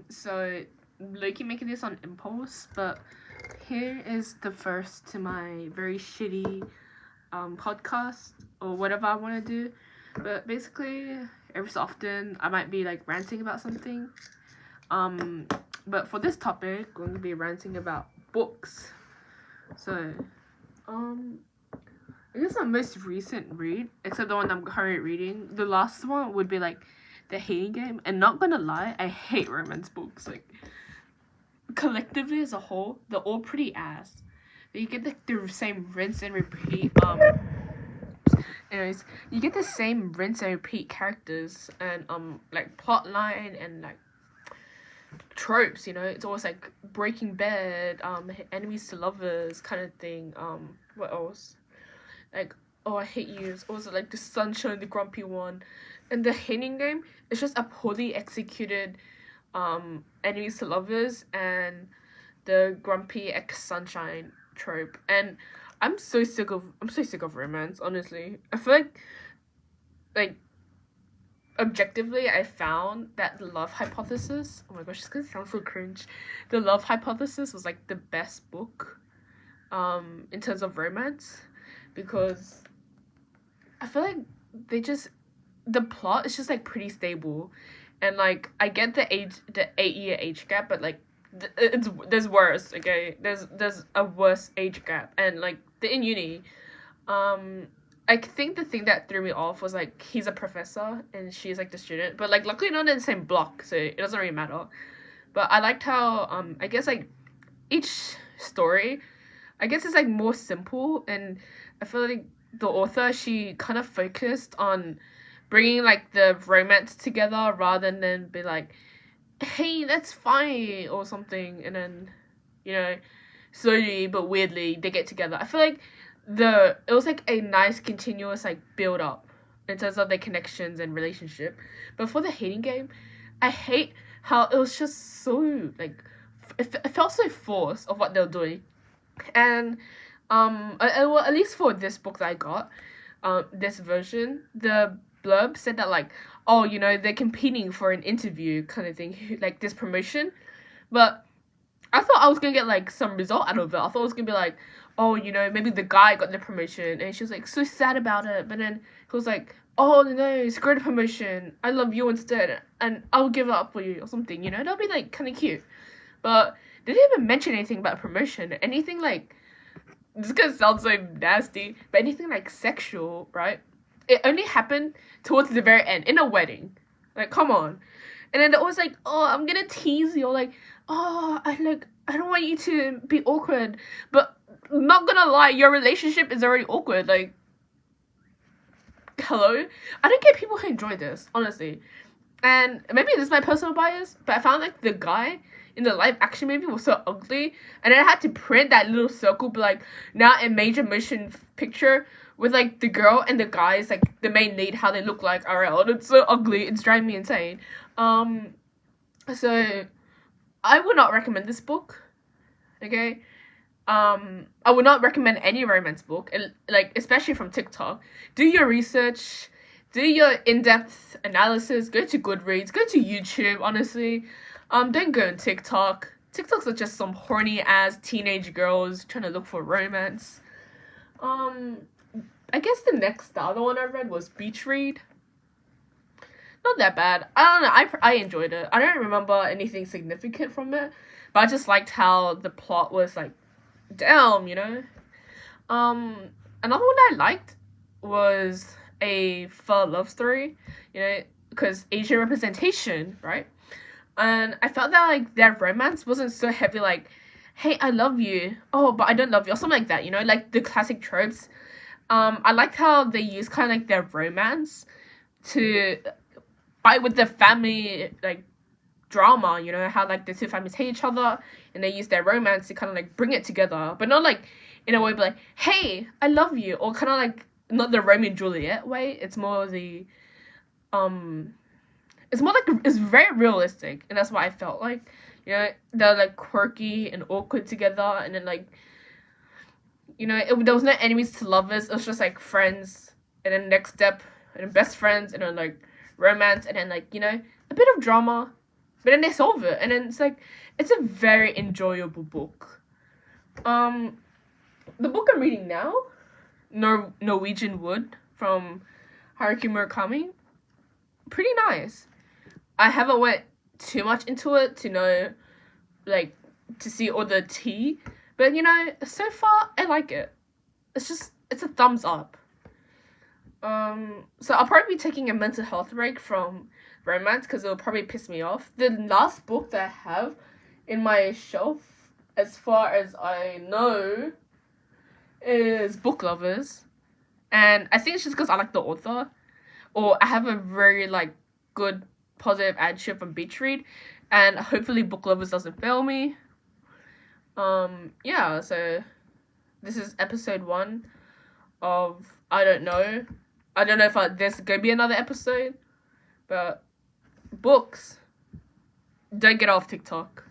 So Loki making this on impulse, but here is the first to my very shitty podcast or whatever I want to do. But basically, every so often I might be like ranting about something. But for this topic, I'm going to be ranting about books. So, I guess my most recent read, except the one I'm currently reading, the last one would be like The Hating Game. And not gonna lie, I hate romance books. Like, collectively as a whole, they're all pretty ass. You get the same rinse and repeat. Anyways, you get the same rinse and repeat characters and like plot line and like tropes. You know, it's always like Breaking Bad, enemies to lovers kind of thing. What else? Like, oh, I hate you. It's also like the sunshine, the grumpy one, and the Hating Game. It's just a poorly executed enemies to lovers and the grumpy ex sunshine trope. And I'm so sick of romance, honestly. I feel like objectively I found that the Love Hypothesis, oh my gosh, it's gonna sound so cringe. The Love Hypothesis was like the best book in terms of romance, because I feel like the plot is just like pretty stable, and like I get the 8-year age gap, but like there's worse. Okay, there's a worse age gap, and like the in uni, I think the thing that threw me off was like he's a professor and she's like the student, but like luckily not in the same block, so it doesn't really matter. But I liked how I guess like each story, I guess it's like more simple, and I feel like the author, she kind of focused on bringing like the romance together rather than be like, hey, let's fight or something, and then, you know, slowly but weirdly they get together. I feel like it was like a nice continuous like build up in terms of their connections and relationship. But for the Hating Game, I hate how it was just so like it felt so forced of what they were doing. And well, at least for this book that I got, this version, the blurb said that like, oh, you know, they're competing for an interview kind of thing, like this promotion. But I thought I was gonna get like some result out of it. I thought it was gonna be like, oh, you know, maybe the guy got the promotion and she was like so sad about it. But then he was like, oh no, screw the promotion. I love you instead, and I'll give it up for you or something. You know, that'll be like kind of cute. But they didn't even mention anything about promotion. Anything like, this is gonna sound so nasty, but anything like sexual, right? It only happened towards the very end in a wedding. Like, come on. And then it was like, oh, I'm gonna tease you. Like, oh, I don't want you to be awkward, but not gonna lie, your relationship is already awkward. Like, hello? I don't get people who enjoy this, honestly. And maybe this is my personal bias, but I found like the guy in the live action movie was so ugly, and then I had to print that little circle, but like now a major motion picture with like the girl and the guys, like the main lead, how they look like RL. It's so ugly, it's driving me insane. So I would not recommend this book. Okay. I would not recommend any romance book, like especially from TikTok. Do your research, do your in-depth analysis, go to Goodreads, go to YouTube, honestly. Don't go on TikTok. TikToks are just some horny ass teenage girls trying to look for romance. I guess the other one I read was Beach Read. Not that bad. I don't know. I enjoyed it. I don't remember anything significant from it, but I just liked how the plot was like, damn, you know. Another one I liked was a pho love story, you know, because Asian representation, right? And I felt that like their romance wasn't so heavy, like, hey, I love you, oh, but I don't love you, or something like that, you know, like the classic tropes. I liked how they used kind of like their romance to fight with the family, like, drama, you know, how like the two families hate each other and they use their romance to kind of like bring it together, but not like in a way like, hey, I love you, or kind of like not the Romeo and Juliet way. It's more the it's more like it's very realistic, and that's what I felt like. You know, they're like quirky and awkward together, and then like, you know, there was no enemies to lovers. It was just like friends, and then next step, and then best friends, and then like romance, and then like, you know, a bit of drama. but then they solve it, and then it's like it's a very enjoyable book. The book I'm reading now, Norwegian Wood from Haruki Murakami, pretty nice. I haven't went too much into it to know, like, to see all the tea, but you know, so far I like it. It's a thumbs up. So I'll probably be taking a mental health break from romance because it'll probably piss me off. The last book that I have in my shelf, as far as I know, is Book Lovers, and I think it's just because I like the author, or I have a very like good positive attitude from Beach Read, and hopefully Book Lovers doesn't fail me. Yeah, so this is episode 1 of I don't know if there's gonna be another episode, but books, don't get off TikTok.